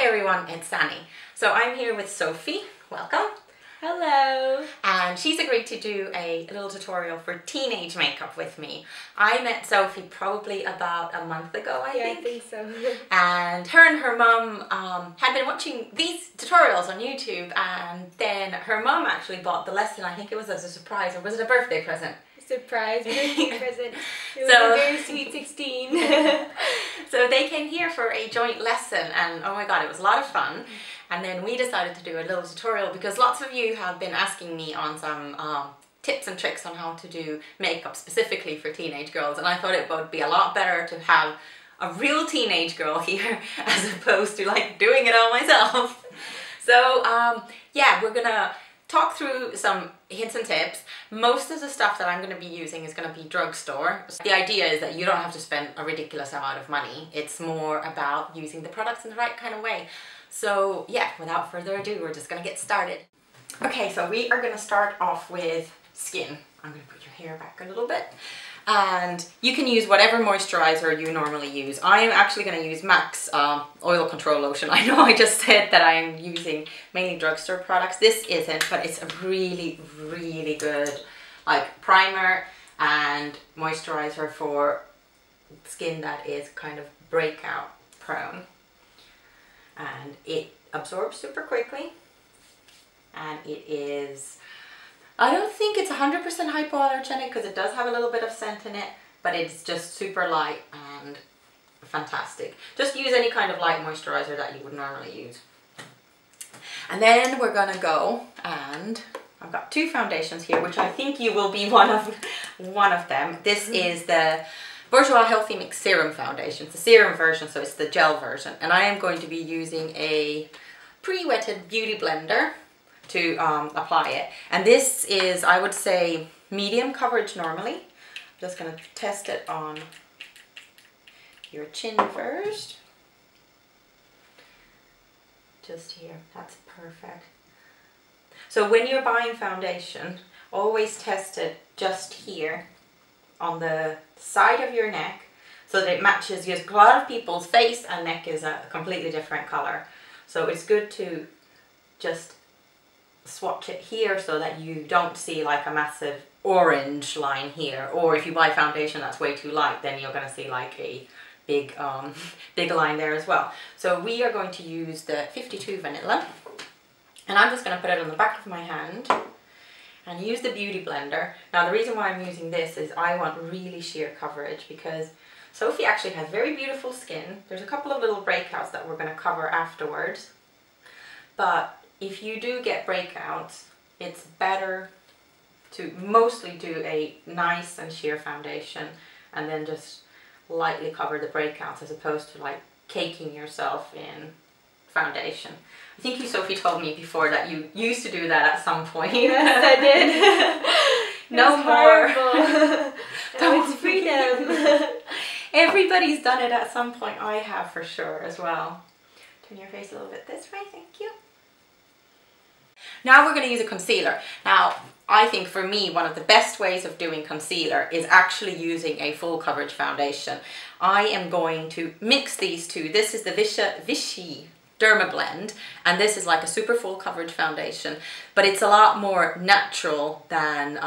everyone, it's Sani. So I'm here with Sophie, welcome. Hello. And she's agreed to do a little tutorial for teenage makeup with me. I met Sophie probably about a month ago, I think. I think so. And her mum had been watching these tutorials on YouTube, and then her mum actually bought the lesson. I think it was as a surprise, or was it a birthday present? Surprise birthday present. It was a very sweet 16. So they came here for a joint lesson, and oh my god, it was a lot of fun. And then we decided to do a little tutorial because lots of you have been asking me on some tips and tricks on how to do makeup specifically for teenage girls, and I thought it would be a lot better to have a real teenage girl here as opposed to like doing it all myself. So yeah, we're gonna talk through some hints and tips. Most of the stuff that I'm going to be using is going to be drugstore. The idea is that you don't have to spend a ridiculous amount of money. It's more about using the products in the right kind of way. So yeah, without further ado, we're just going to get started. Okay, so we are going to start off with skin. I'm going to put your hair back a little bit. And you can use whatever moisturizer you normally use. I am actually going to use MAC's oil control lotion. I know I just said that I'm using mainly drugstore products. This isn't, but it's a really, really good like primer and moisturizer for skin that is kind of breakout prone. And it absorbs super quickly. And it is, I don't think it's 100% hypoallergenic because it does have a little bit of scent in it, but it's just super light and fantastic. Just use any kind of light moisturizer that you would normally use. And then we're gonna go, and I've got two foundations here, which I think you will be one of them. This is the Bourjois Healthy Mix Serum Foundation. It's the serum version, so it's the gel version. And I am going to be using a pre-wetted beauty blender to apply it. And this is, I would say, medium coverage normally. I'm just going to test it on your chin first. Just here, that's perfect. So when you're buying foundation, always test it just here on the side of your neck so that it matches, because a lot of people's face and neck is a completely different color. So it's good to just swatch it here so that you don't see like a massive orange line here, or if you buy foundation that's way too light, then you're going to see like a big big line there as well. So we are going to use the 52 Vanilla, and I'm just going to put it on the back of my hand and use the beauty blender. Now the reason why I'm using this is I want really sheer coverage because Sophie actually has very beautiful skin. There's a couple of little breakouts that we're going to cover afterwards, but if you do get breakouts, it's better to mostly do a nice and sheer foundation and then just lightly cover the breakouts as opposed to like caking yourself in foundation. I think you, Sophie, told me before that you used to do that at some point. Yes, I did. No more. Now it's freedom. Everybody's done it at some point. I have for sure as well. Turn your face a little bit this way, thank you. Now we're going to use a concealer. Now, I think for me, one of the best ways of doing concealer is actually using a full coverage foundation. I am going to mix these two. This is the Vichy Derma Blend, and this is like a super full coverage foundation, but it's a lot more natural than,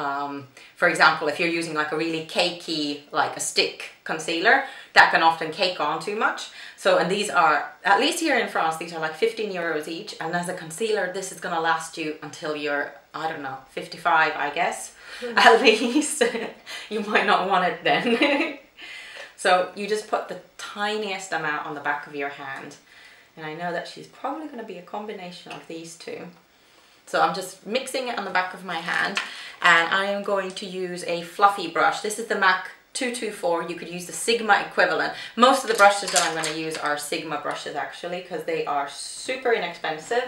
for example, if you're using like a really cakey, like a stick concealer, that can often cake on too much. So, and these are, at least here in France, these are like 15 euros each, and as a concealer, this is gonna last you until you're, I don't know, 55, I guess, at least. You might not want it then. So you just put the tiniest amount on the back of your hand. And I know that she's probably going to be a combination of these two. So I'm just mixing it on the back of my hand, and I am going to use a fluffy brush. This is the MAC 224. You could use the Sigma equivalent. Most of the brushes that I'm going to use are Sigma brushes actually, because they are super inexpensive.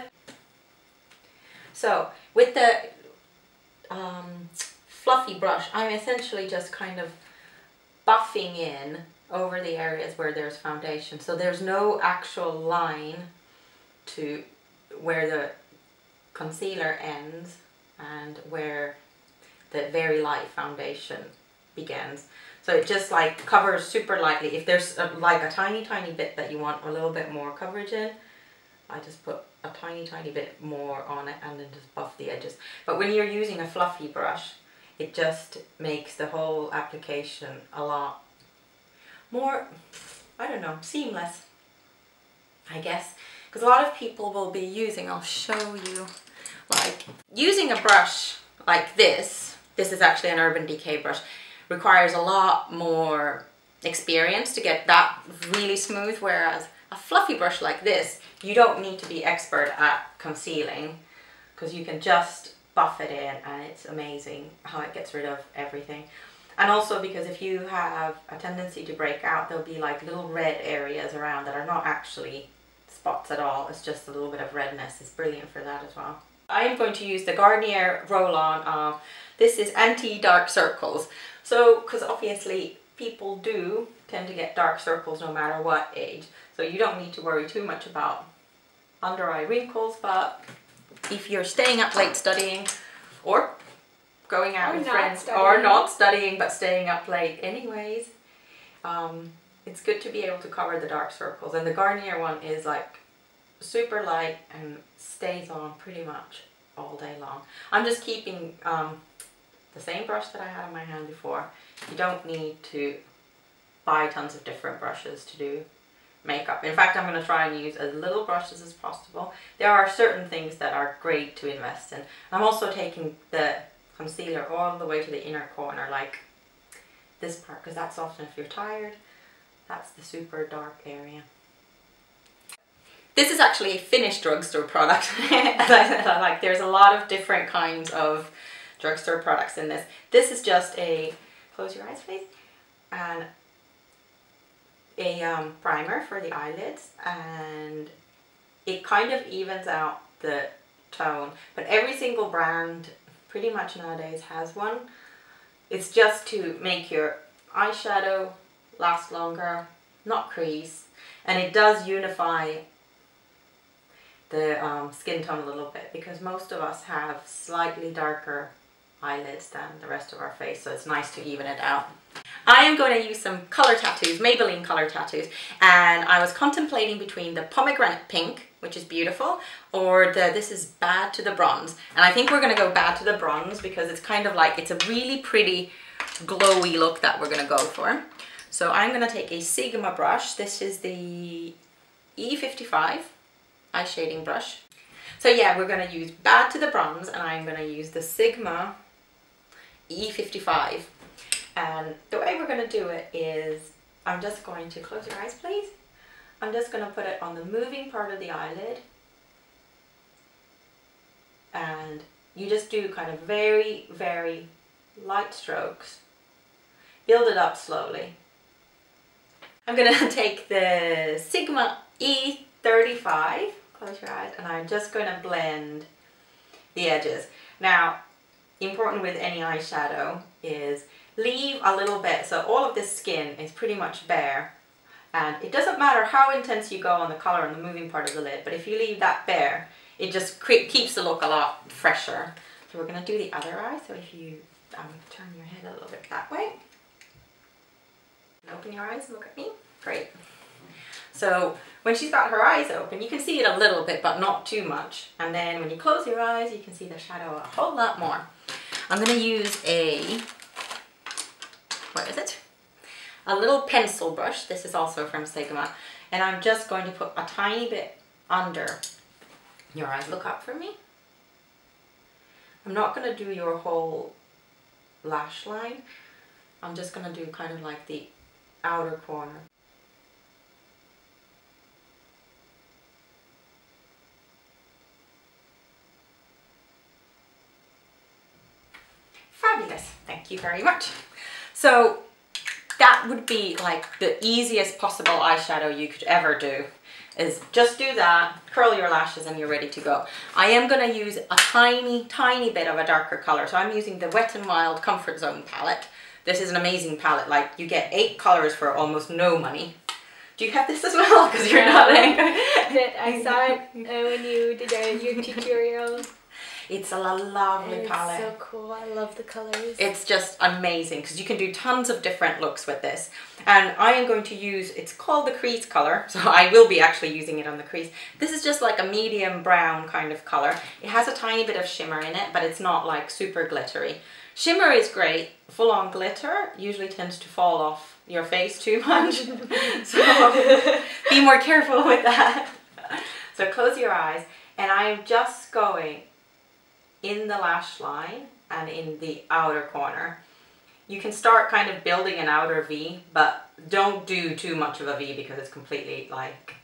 So with the fluffy brush, I'm essentially just kind of buffing in over the areas where there's foundation. So there's no actual line to where the concealer ends and where the very light foundation begins. So it just like covers super lightly. If there's like a tiny bit that you want a little bit more coverage in, I just put a tiny bit more on it and then just buff the edges. But when you're using a fluffy brush, it just makes the whole application a lot more, I don't know, seamless, I guess. Because a lot of people will be using, I'll show you, like using a brush like this is actually an Urban Decay brush, requires a lot more experience to get that really smooth, whereas a fluffy brush like this, you don't need to be expert at concealing, because you can just buff it in and it's amazing how it gets rid of everything. And also because if you have a tendency to break out, there'll be like little red areas around that are not actually spots at all, it's just a little bit of redness. It's brilliant for that as well. I am going to use the Garnier Roll-On. This is anti-dark circles. So, because obviously people do tend to get dark circles no matter what age. So you don't need to worry too much about under eye wrinkles, but if you're staying up late studying or going out with friends or not studying but staying up late anyways, it's good to be able to cover the dark circles. And the Garnier one is like super light and stays on pretty much all day long. I'm just keeping the same brush that I had in my hand before. You don't need to buy tons of different brushes to do makeup. In fact, I'm going to try and use as little brushes as possible. There are certain things that are great to invest in. I'm also taking the concealer all the way to the inner corner, like this part, because that's often if you're tired, that's the super dark area. This is actually a Finnish drugstore product. As I said, like there's a lot of different kinds of drugstore products in this. This is just a, close your eyes please, and a primer for the eyelids, and it kind of evens out the tone, but every single brand pretty much nowadays has one. It's just to make your eyeshadow last longer, not crease, and it does unify the skin tone a little bit, because most of us have slightly darker eyelids than the rest of our face, so it's nice to even it out. I am going to use some color tattoos, Maybelline color tattoos, and I was contemplating between the pomegranate pink, which is beautiful, or this is Bad to the Bronze. And I think we're going to go Bad to the Bronze because it's kind of like, it's a really pretty glowy look that we're going to go for. So I'm going to take a Sigma brush. This is the E55 eye shading brush. So yeah, we're going to use Bad to the Bronze, and I'm going to use the Sigma E55. And the way we're going to do it is, I'm just going to, close your eyes please, I'm just going to put it on the moving part of the eyelid, and you just do kind of very, very light strokes, build it up slowly. I'm going to take the Sigma E35, close your eyes, and I'm just going to blend the edges. Now, important with any eyeshadow is leave a little bit, so all of this skin is pretty much bare, and it doesn't matter how intense you go on the colour on the moving part of the lid, but if you leave that bare, it just keeps the look a lot fresher. So we're going to do the other eye, so if you turn your head a little bit that way, and open your eyes and look at me, great. So when she's got her eyes open, you can see it a little bit, but not too much, and then when you close your eyes, you can see the shadow a whole lot more. I'm going to use a, what is it? A little pencil brush. This is also from Sigma, and I'm just going to put a tiny bit under your eyes. Look up for me. I'm not going to do your whole lash line. I'm just going to do kind of like the outer corner. Fabulous. Thank you very much. So that would be like the easiest possible eyeshadow you could ever do, is just do that, curl your lashes, and you're ready to go. I am going to use a tiny bit of a darker color, so I'm using the Wet n Wild Comfort Zone palette. This is an amazing palette, like you get 8 colors for almost no money. Do you have this as well? Because you're not like... I saw it when you did your tutorial. It's a lovely palette. It's so cool. I love the colors. It's just amazing because you can do tons of different looks with this. And I am going to use, it's called the crease color, so I will be actually using it on the crease. This is just like a medium brown kind of color. It has a tiny bit of shimmer in it, but it's not like super glittery. Shimmer is great. Full-on glitter usually tends to fall off your face too much. So be more careful with that. So close your eyes, and I am just going in the lash line and in the outer corner. You can start kind of building an outer V, but don't do too much of a V because it's completely like,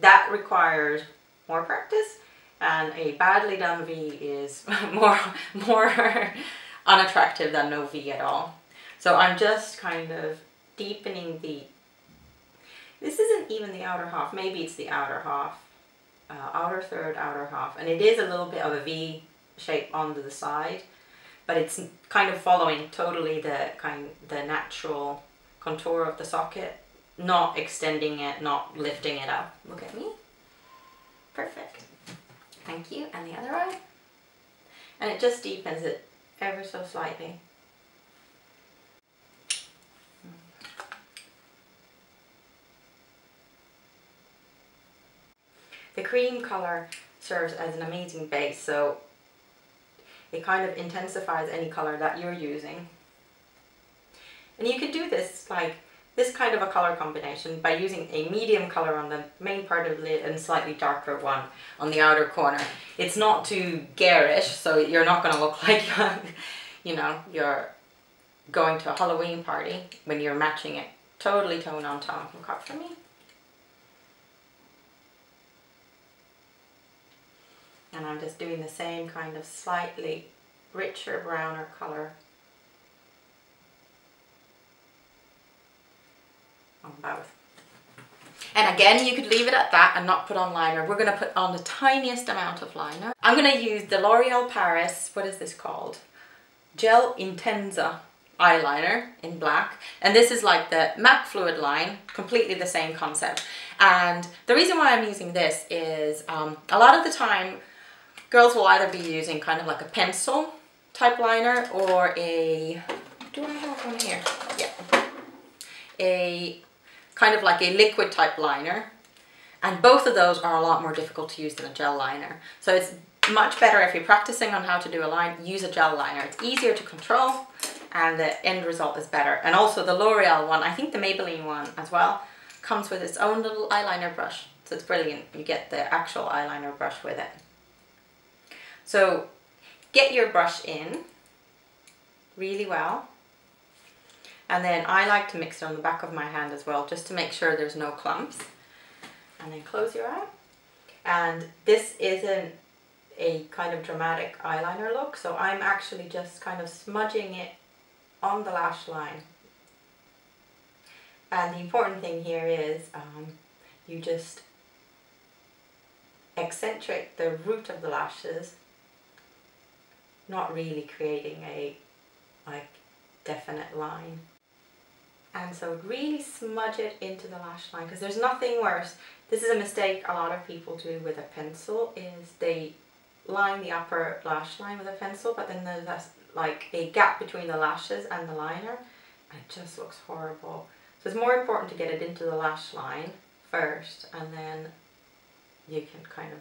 that requires more practice, and a badly done V is more unattractive than no V at all. So I'm just kind of deepening this isn't even the outer half, maybe it's the outer half, outer third, outer half, and it is a little bit of a V shape onto the side, but it's kind of following totally the natural contour of the socket, not extending it, not lifting it up. Look at me. Perfect. Thank you. And the other eye. And it just deepens it ever so slightly. The cream color serves as an amazing base, so it kind of intensifies any color that you're using. And you can do this, like this kind of a color combination, by using a medium color on the main part of the lid and slightly darker one on the outer corner. It's not too garish, so you're not going to look like you know, you're going to a Halloween party when you're matching it. Totally tone on tone. Look up for me. And I'm just doing the same kind of slightly richer, browner color on both. And again, you could leave it at that and not put on liner. We're going to put on the tiniest amount of liner. I'm going to use the L'Oreal Paris, what is this called? Gel Intensa eyeliner in black. And this is like the MAC Fluid line, completely the same concept. And the reason why I'm using this is a lot of the time, girls will either be using kind of like a pencil type liner or a, do I have one here? Yeah. A kind of like a liquid type liner. And both of those are a lot more difficult to use than a gel liner. So it's much better if you're practicing on how to do a line, use a gel liner. It's easier to control and the end result is better. And also the L'Oreal one, I think the Maybelline one as well, comes with its own little eyeliner brush. So it's brilliant. You get the actual eyeliner brush with it. So get your brush in really well. And then I like to mix it on the back of my hand as well, just to make sure there's no clumps. And then close your eye. And this isn't a kind of dramatic eyeliner look, so I'm actually just kind of smudging it on the lash line. And the important thing here is you just accentuate the root of the lashes, not really creating a like definite line. And so really smudge it into the lash line, because there's nothing worse. This is a mistake a lot of people do with a pencil, is they line the upper lash line with a pencil, but then there's like a gap between the lashes and the liner, and it just looks horrible. So it's more important to get it into the lash line first, and then you can kind of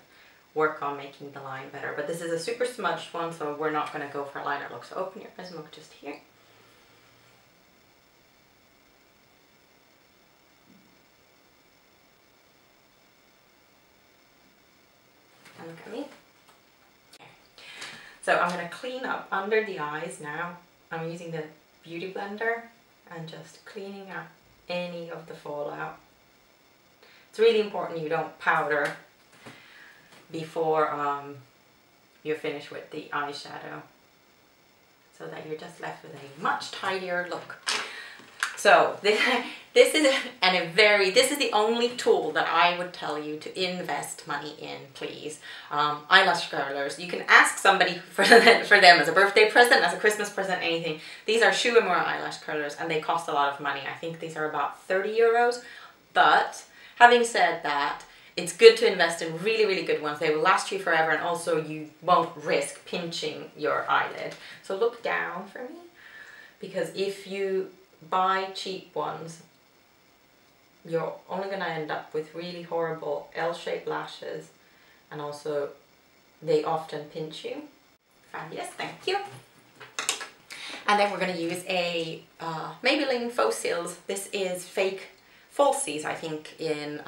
work on making the line better. But this is a super smudged one, so we're not going to go for a liner look. So open your eyes and look just here. And look at me. So I'm going to clean up under the eyes now. I'm using the Beauty Blender and just cleaning up any of the fallout. It's really important you don't powder before you're finished with the eyeshadow, so that you're just left with a much tidier look. So this is the only tool that I would tell you to invest money in, please. Eyelash curlers. You can ask somebody for them as a birthday present, as a Christmas present, anything. These are Shu Uemura eyelash curlers, and they cost a lot of money. I think these are about 30 euros. But having said that, it's good to invest in really, really good ones. They will last you forever, and also you won't risk pinching your eyelid. So look down for me, because if you buy cheap ones, you're only going to end up with really horrible L-shaped lashes, and also they often pinch you. Fabulous, thank you. And then we're going to use a Maybelline Faux Cils. This is fake falsies, I think, in,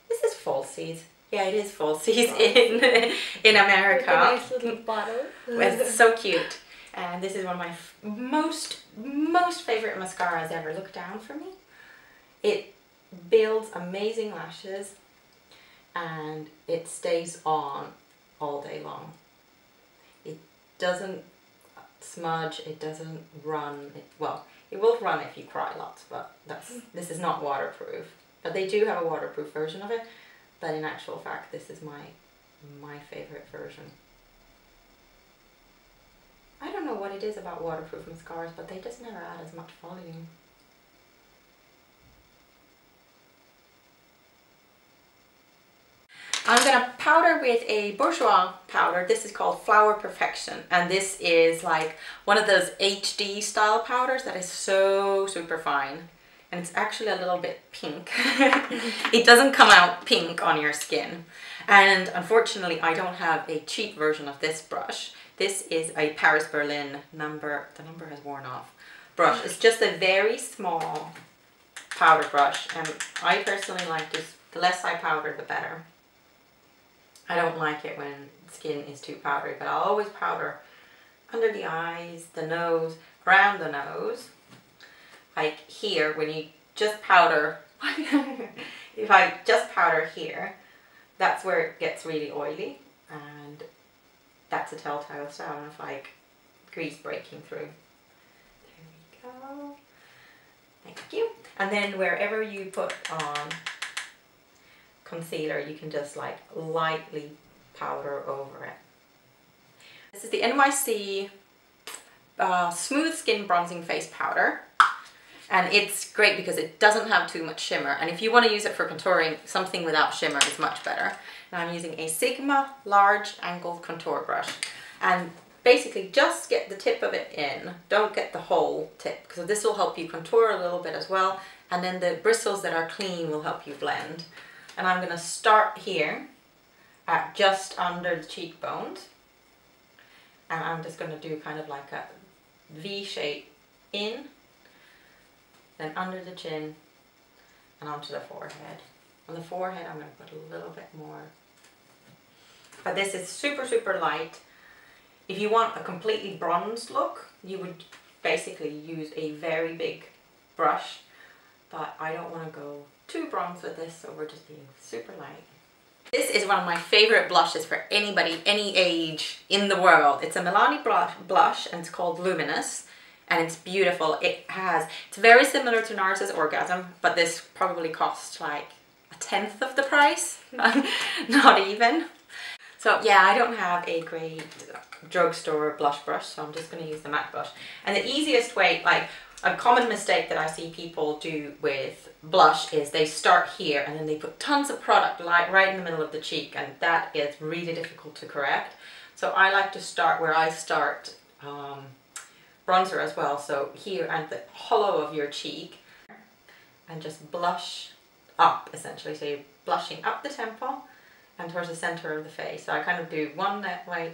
this is falsies. Yeah, it is falsies in America. With a nice little bottle. It's so cute. And this is one of my most favorite mascaras ever. Look down for me. It builds amazing lashes, and it stays on all day long. It doesn't smudge, it doesn't run. Well, it will run if you cry lots, but this is not waterproof. But they do have a waterproof version of it, but in actual fact this is my favorite version. I don't know what it is about waterproof mascaras, but they just never add as much volume. I'm going to powder with a Bourjois powder. This is called Flower Perfection, and this is like one of those HD style powders that is so super fine, and it's actually a little bit pink. It doesn't come out pink on your skin, and unfortunately I don't have a cheap version of this brush. This is a Paris Berlin number, the number has worn off, brush. It's just a very small powder brush, and I personally like this, the less I powder the better. I don't like it when skin is too powdery, but I'll always powder under the eyes, the nose, around the nose. Like here, when you just powder, if I just powder here, that's where it gets really oily, and that's a telltale sign of like grease breaking through. There we go. Thank you. And then wherever you put on concealer, you can just like lightly powder over it. This is the NYC Smooth Skin Bronzing Face Powder, and it's great because it doesn't have too much shimmer, and if you want to use it for contouring, something without shimmer is much better. And I'm using a Sigma large angled contour brush, and basically just get the tip of it in, don't get the whole tip, because this will help you contour a little bit as well, and then the bristles that are clean will help you blend. And I'm going to start here at just under the cheekbones, and I'm just going to do kind of like a V shape in, then under the chin and onto the forehead. On the forehead I'm going to put a little bit more, but this is super super light. If you want a completely bronzed look, you would basically use a very big brush, but I don't want to go too bronze with this, so we're just being super light. This is one of my favorite blushes for anybody, any age in the world. It's a Milani blush, and it's called Luminous, and it's beautiful. It's very similar to NARS's Orgasm, but this probably costs like 1/10 of the price, not even. So yeah, I don't have a great drugstore blush brush, so I'm just going to use the MAC brush. And the easiest way, like a common mistake that I see people do with blush is they start here and then they put tons of product right in the middle of the cheek, and that is really difficult to correct. So I like to start where I start bronzer as well, so here at the hollow of your cheek, and just blush up essentially. So you're blushing up the temple and towards the center of the face. So I kind of do one that way,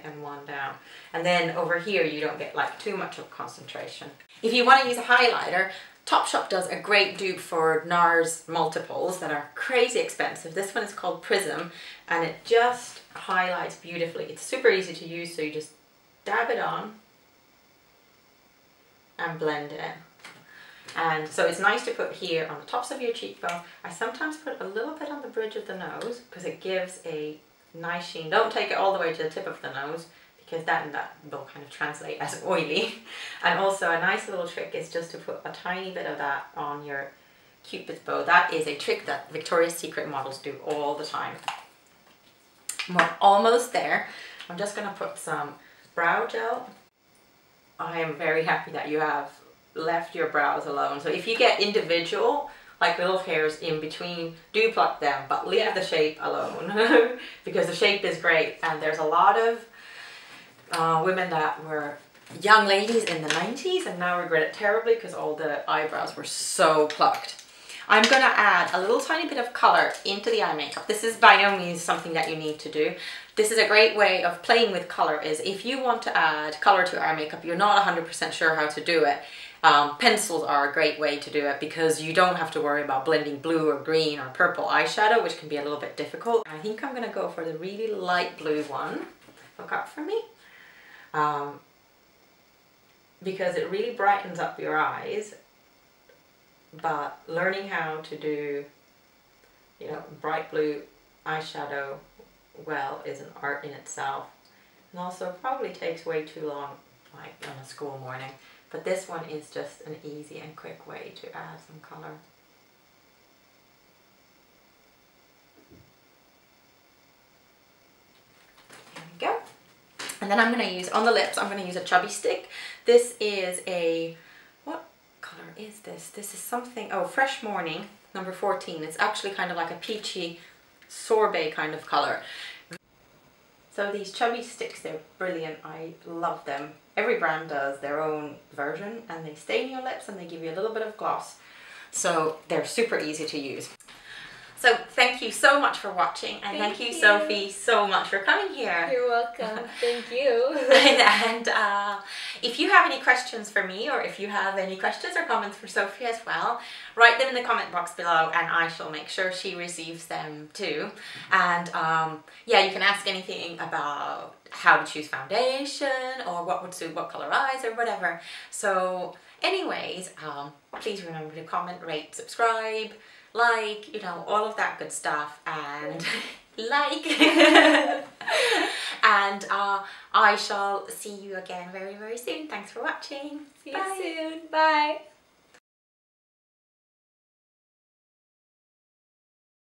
and one down. And then over here you don't get like too much of concentration. If you want to use a highlighter, Topshop does a great dupe for NARS multiples that are crazy expensive. This one is called Prism, and it just highlights beautifully. It's super easy to use, so you just dab it on and blend it. And so it's nice to put here on the tops of your cheekbone. I sometimes put a little bit on the bridge of the nose because it gives a nice sheen. Don't take it all the way to the tip of the nose, because that will kind of translate as oily. And also a nice little trick is just to put a tiny bit of that on your Cupid's bow. That is a trick that Victoria's Secret models do all the time. We're almost there. I'm just going to put some brow gel. I am very happy that you have left your brows alone. So if you get individual like little hairs in between, do pluck them, but leave the shape alone because the shape is great. And there's a lot of women that were young ladies in the 90s and now regret it terribly because all the eyebrows were so plucked. I'm going to add a little tiny bit of color into the eye makeup. This is by no means something that you need to do. This is a great way of playing with color. Is if you want to add color to eye makeup, you're not 100% sure how to do it. Pencils are a great way to do it because you don't have to worry about blending blue or green or purple eyeshadow, which can be a little bit difficult. I think I'm going to go for the really light blue one. Look up for me. Because it really brightens up your eyes. But learning how to do, you know, bright blue eyeshadow well is an art in itself, and also probably takes way too long, like on a school morning. But this one is just an easy and quick way to add some color. There we go. And then I'm going to use, on the lips, I'm going to use a chubby stick. This is a, what color is this? This is something, oh, Fresh Morning, number 14. It's actually kind of like a peachy sorbet kind of color. So these chubby sticks, they're brilliant. I love them. Every brand does their own version and they stain your lips and they give you a little bit of gloss. So they're super easy to use. So thank you so much for watching, and thank you, Sophie, so much for coming here. You're welcome. Thank you. And if you have any questions for me, or if you have any questions or comments for Sophie as well, write them in the comment box below and I shall make sure she receives them too. And yeah, you can ask anything about how to choose foundation or what would suit what color eyes or whatever. So anyways, please remember to comment, rate, subscribe, like, you know, all of that good stuff, and like. And I shall see you again very, very soon. Thanks for watching. See you soon. Bye.